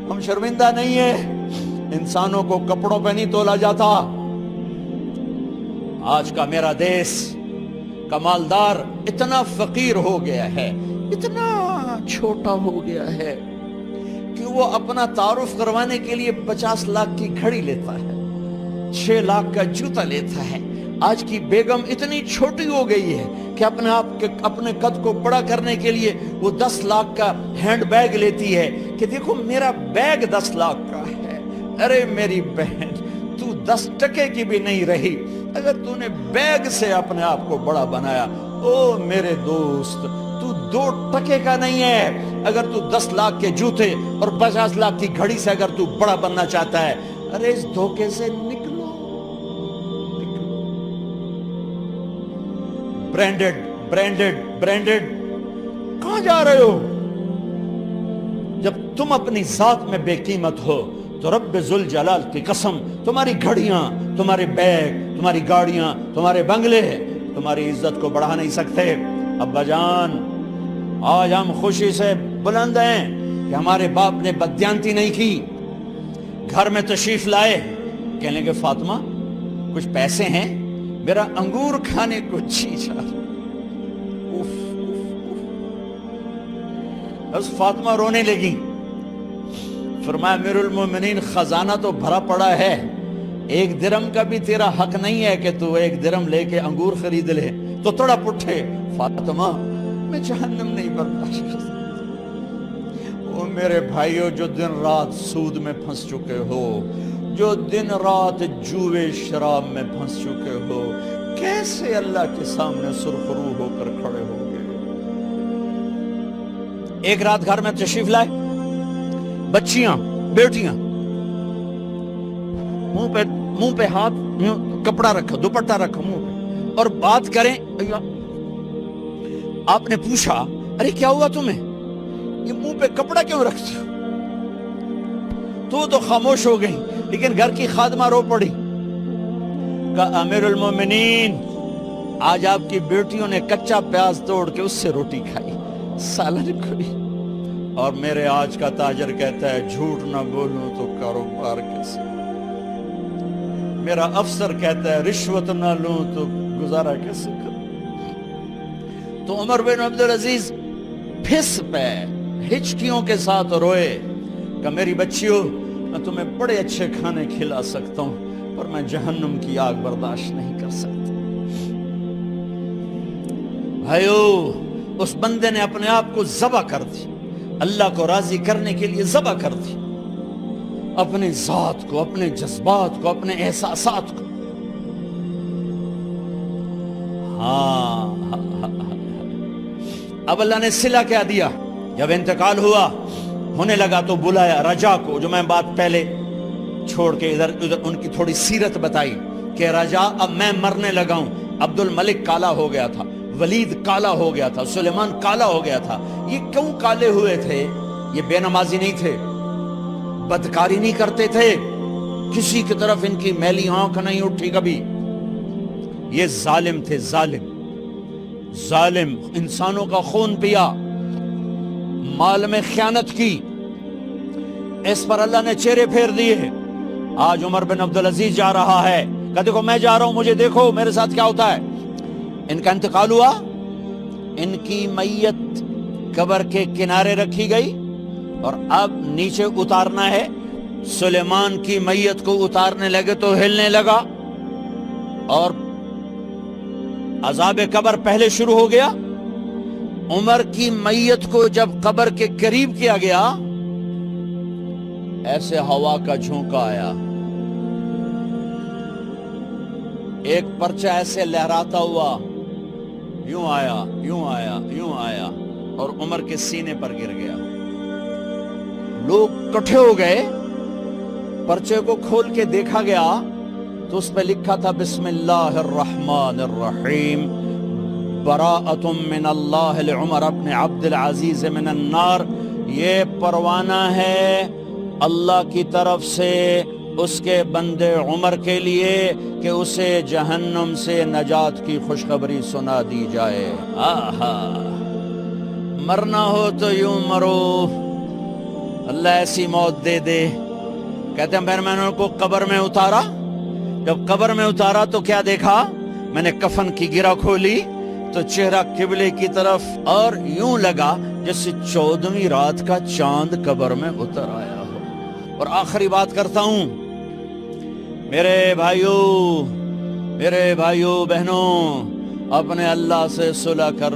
ہم شرمندہ نہیں ہیں، انسانوں کو کپڑوں پہ نہیں تولا جاتا۔ آج کا میرا دیس کا مالدار اتنا فقیر ہو گیا ہے، اتنا چھوٹا ہو گیا ہے کہ وہ اپنا تعارف کروانے کے لیے 50 لاکھ کی گھڑی لیتا ہے، 6 لاکھ کا جوتا لیتا ہے۔ آج کی بیگم اتنی چھوٹی ہو گئی ہے کہ اپنے قد کو بڑا کرنے کے لیے وہ 10 لاکھ کا ہینڈ بیگ لیتی ہے کہ دیکھو میرا بیگ 10 لاکھ کا ہے۔ ارے میری بہن، تو 10 ٹکے کی بھی نہیں رہی اگر تو نے بیگ سے اپنے آپ کو بڑا بنایا۔ او میرے دوست، تو 2 ٹکے کا نہیں ہے اگر تو 10 لاکھ کے جوتے اور 50 لاکھ کی گھڑی سے اگر تو بڑا بننا چاہتا ہے۔ ارے اس دھوکے سے نکلو۔ برینڈڈ برینڈڈ برینڈڈ، کہاں جا رہے ہو؟ جب تم اپنی ذات میں بے قیمت ہو تو رب ذوالجلال کی قسم، تمہاری گھڑیاں، تمہارے بیگ، تمہاری گاڑیاں، تمہارے بنگلے تمہاری عزت کو بڑھا نہیں سکتے۔ ابا جان، آج ہم خوشی سے بلند ہیں کہ ہمارے باپ نے بددیانتی نہیں کی۔ گھر میں تشریف لائے، کہنے لگے فاطمہ کچھ پیسے ہیں، میرا انگور کھانے کو جی چاہ رہا۔ بس فاطمہ رونے لگی۔ فرمایا امیر المومنین، خزانہ تو بھرا پڑا ہے، 1 درم کا بھی تیرا حق نہیں ہے کہ تو 1 درم لے کے انگور خرید لے۔ تو تڑپ اٹھے، فاطمہ میں جہنم نہیں برداشت کر سکتا۔ وہ میرے بھائیو جو دن رات سود میں پھنس چکے ہو، جو دن رات جوے شراب میں پھنس چکے ہو، کیسے اللہ کے سامنے سرخرو ہو کر کھڑے ہو گئے؟ ایک رات گھر میں تشریف لائے، بچیاں، بیٹیاں، منہ پہ ہاتھ، کپڑا رکھا، دوپٹہ رکھا منہ پہ، اور بات کریں۔ آپ نے پوچھا ارے کیا ہوا تمہیں، یہ منہ پہ کپڑا کیوں رکھتے ہو؟ تو خاموش ہو گئی، لیکن گھر کی خادمہ رو پڑی۔ کہا امیر المومنین، آج آپ کی بیٹیوں نے کچا پیاز توڑ کے اس سے روٹی کھائی، سالن کھائی، اور میرے آج کا تاجر کہتا ہے جھوٹ نہ بولوں تو کاروبار کیسے، میرا افسر کہتا ہے رشوت نہ لوں تو گزارا کیسے کروں۔ تو عمر بن عبدالعزیز پھس پہ ہچکیوں کے ساتھ روئے کہ میری بچیوں، میں تمہیں بڑے اچھے کھانے کھلا سکتا ہوں پر میں جہنم کی آگ برداشت نہیں کر سکتا۔ بھائیو، اس بندے نے اپنے آپ کو ذبح کر دی، اللہ کو راضی کرنے کے لیے ذبح کر دی، اپنی ذات کو، اپنے جذبات کو، اپنے احساسات کو۔ اب اللہ نے صلہ کیا دیا؟ جب انتقال ہونے لگا تو بلایا رجا کو، جو میں بات پہلے چھوڑ کے ادھر ان کی تھوڑی سیرت بتائی کہ رجا اب میں مرنے لگا ہوں۔ عبد الملک کالا ہو گیا تھا، ولید کالا ہو گیا تھا، سلیمان کالا ہو گیا تھا۔ یہ کیوں کالے ہوئے تھے؟ یہ بے نمازی نہیں تھے، بدکاری نہیں کرتے تھے، کسی کی طرف ان کی میلی آنکھ نہیں اٹھی کبھی۔ یہ ظالم تھے، ظالم، انسانوں کا خون پیا، مال میں خیانت کی، اس پر اللہ نے چہرے پھیر دیے۔ آج عمر بن عبدالعزیز جا رہا ہے کہ دیکھو میں جا رہا ہوں، مجھے دیکھو میرے ساتھ کیا ہوتا ہے۔ ان کا انتقال ہوا، ان کی میت قبر کے کنارے رکھی گئی اور اب نیچے اتارنا ہے۔ سلیمان کی میت کو اتارنے لگے تو ہلنے لگا اور عذاب قبر پہلے شروع ہو گیا۔ عمر کی میت کو جب قبر کے قریب کیا گیا، ایسے ہوا کا جھونکا آیا، ایک پرچہ ایسے لہراتا ہوا یوں آیا، یوں آیا، یوں آیا اور عمر کے سینے پر گر گیا۔ لوگ کٹھے ہو گئے، پرچے کو کھول کے دیکھا گیا تو اس پہ لکھا تھا بسم اللہ الرحمن الرحیم، براءۃ من اللہ لعمر بن عبد العزیز من النار۔ یہ پروانہ ہے اللہ کی طرف سے اس کے بندے عمر کے لیے کہ اسے جہنم سے نجات کی خوشخبری سنا دی جائے۔ آہا، مرنا ہو تو یوں مرو، اللہ ایسی موت دے دے. کہتے ہیں پھر میں نے ان کو قبر میں اتارا. جب قبر میں اتارا تو کیا دیکھا؟ میں نے کفن کی گرہ کھولی تو چہرہ قبلے کی طرف، اور یوں لگا جیسے 14ویں رات کا چاند قبر میں اتر آیا ہو. اور آخری بات کرتا ہوں، میرے بھائیوں بہنوں، اپنے اللہ سے صلح کر